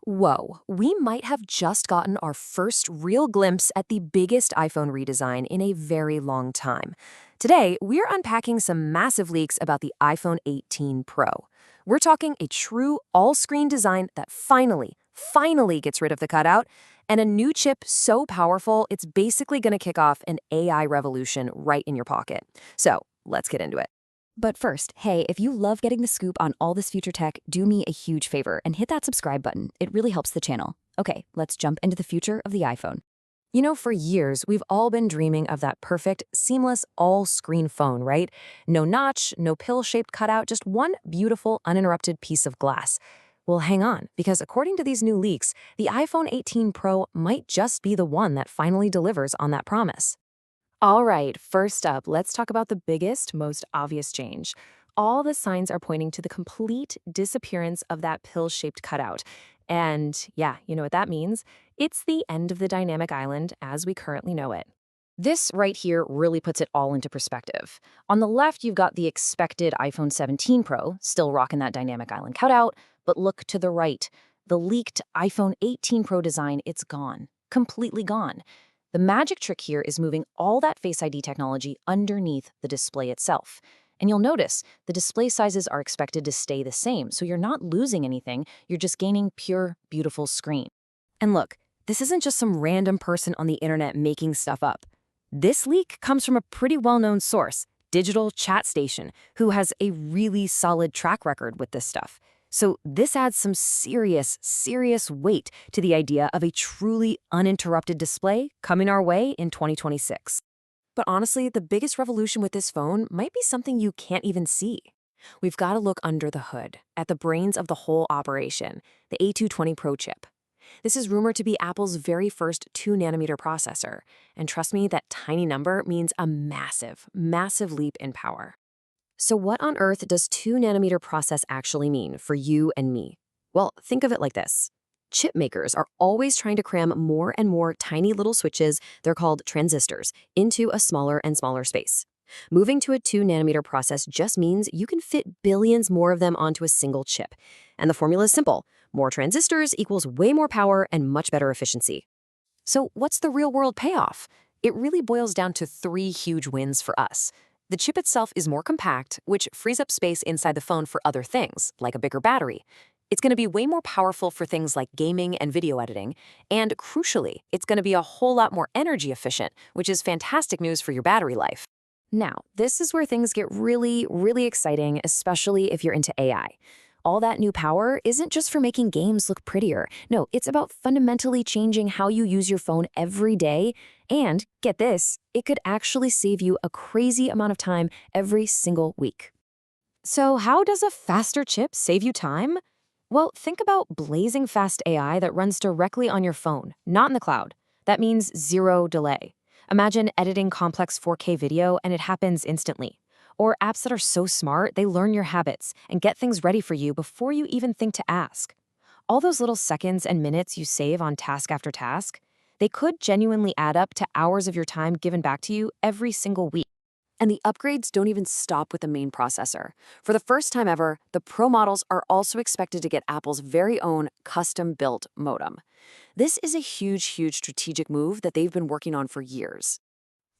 Whoa, we might have just gotten our first real glimpse at the biggest iPhone redesign in a very long time. Today, we're unpacking some massive leaks about the iPhone 18 Pro. We're talking a true all-screen design that finally gets rid of the cutout, and a new chip so powerful it's basically going to kick off an AI revolution right in your pocket. So, let's get into it. But first, hey, if you love getting the scoop on all this future tech, do me a huge favor and hit that subscribe button. It really helps the channel. Okay, let's jump into the future of the iPhone. You know, for years, we've all been dreaming of that perfect, seamless, all-screen phone, right? No notch, no pill-shaped cutout, just one beautiful, uninterrupted piece of glass. Well, hang on, because according to these new leaks, the iPhone 18 Pro might just be the one that finally delivers on that promise. All right, first up, let's talk about the biggest, most obvious change. All the signs are pointing to the complete disappearance of that pill-shaped cutout. And yeah, you know what that means? It's the end of the dynamic island as we currently know it. This right here really puts it all into perspective. On the left, you've got the expected iPhone 17 Pro, still rocking that dynamic island cutout, but look to the right. The leaked iPhone 18 Pro design, it's gone. Completely gone. The magic trick here is moving all that Face ID technology underneath the display itself. And you'll notice the display sizes are expected to stay the same, so you're not losing anything, you're just gaining pure, beautiful screen. And look, this isn't just some random person on the internet making stuff up. This leak comes from a pretty well-known source, Digital Chat Station, who has a really solid track record with this stuff. So this adds some serious weight to the idea of a truly uninterrupted display coming our way in 2026. But honestly, the biggest revolution with this phone might be something you can't even see. We've got to look under the hood, at the brains of the whole operation, the A20 Pro chip. This is rumored to be Apple's very first 2nm processor, and trust me, that tiny number means a massive leap in power. So what on earth does 2nm process actually mean for you and me? Well, think of it like this. Chip makers are always trying to cram more and more tiny little switches, they're called transistors, into a smaller and smaller space. Moving to a 2nm process just means you can fit billions more of them onto a single chip. And the formula is simple. More transistors equals way more power and much better efficiency. So what's the real-world payoff? It really boils down to three huge wins for us. The chip itself is more compact, which frees up space inside the phone for other things, like a bigger battery. It's going to be way more powerful for things like gaming and video editing, and crucially, it's going to be a whole lot more energy efficient, which is fantastic news for your battery life. Now, this is where things get really exciting, especially if you're into AI. All that new power isn't just for making games look prettier. No, it's about fundamentally changing how you use your phone every day. And get this, it could actually save you a crazy amount of time every single week. So how does a faster chip save you time? Well, think about blazing fast AI that runs directly on your phone, not in the cloud. That means zero delay. Imagine editing complex 4K video and it happens instantly. Or apps that are so smart, they learn your habits and get things ready for you before you even think to ask. All those little seconds and minutes you save on task after task, they could genuinely add up to hours of your time given back to you every single week. And the upgrades don't even stop with the main processor. For the first time ever, the Pro models are also expected to get Apple's very own custom-built modem. This is a huge strategic move that they've been working on for years.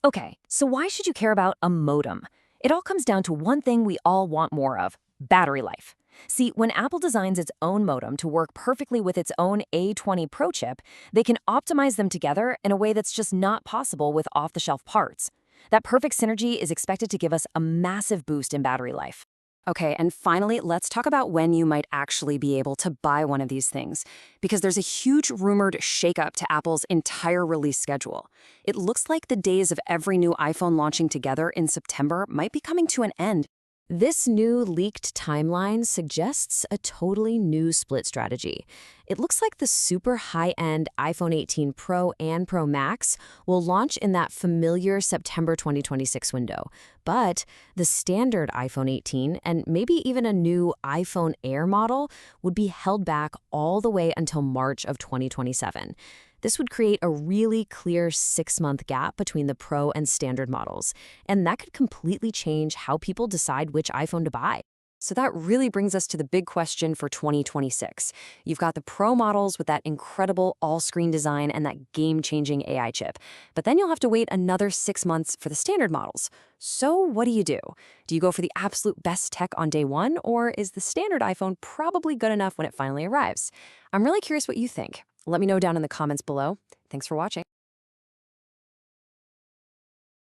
Okay, so why should you care about a modem? It all comes down to one thing we all want more of: battery life. See, when Apple designs its own modem to work perfectly with its own A20 Pro chip, they can optimize them together in a way that's just not possible with off-the-shelf parts. That perfect synergy is expected to give us a massive boost in battery life. Okay, and finally, let's talk about when you might actually be able to buy one of these things, because there's a huge rumored shakeup to Apple's entire release schedule. It looks like the days of every new iPhone launching together in September might be coming to an end. This new leaked timeline suggests a totally new split strategy. It looks like the super high-end iPhone 18 Pro and Pro Max will launch in that familiar September 2026 window. But the standard iPhone 18 and maybe even a new iPhone Air model would be held back all the way until March of 2027. This would create a really clear 6-month gap between the Pro and standard models, and that could completely change how people decide which iPhone to buy. So that really brings us to the big question for 2026. You've got the Pro models with that incredible all-screen design and that game-changing AI chip. But then you'll have to wait another 6 months for the standard models. So what do you do? Do you go for the absolute best tech on day one, or is the standard iPhone probably good enough when it finally arrives? I'm really curious what you think. Let me know down in the comments below. Thanks for watching.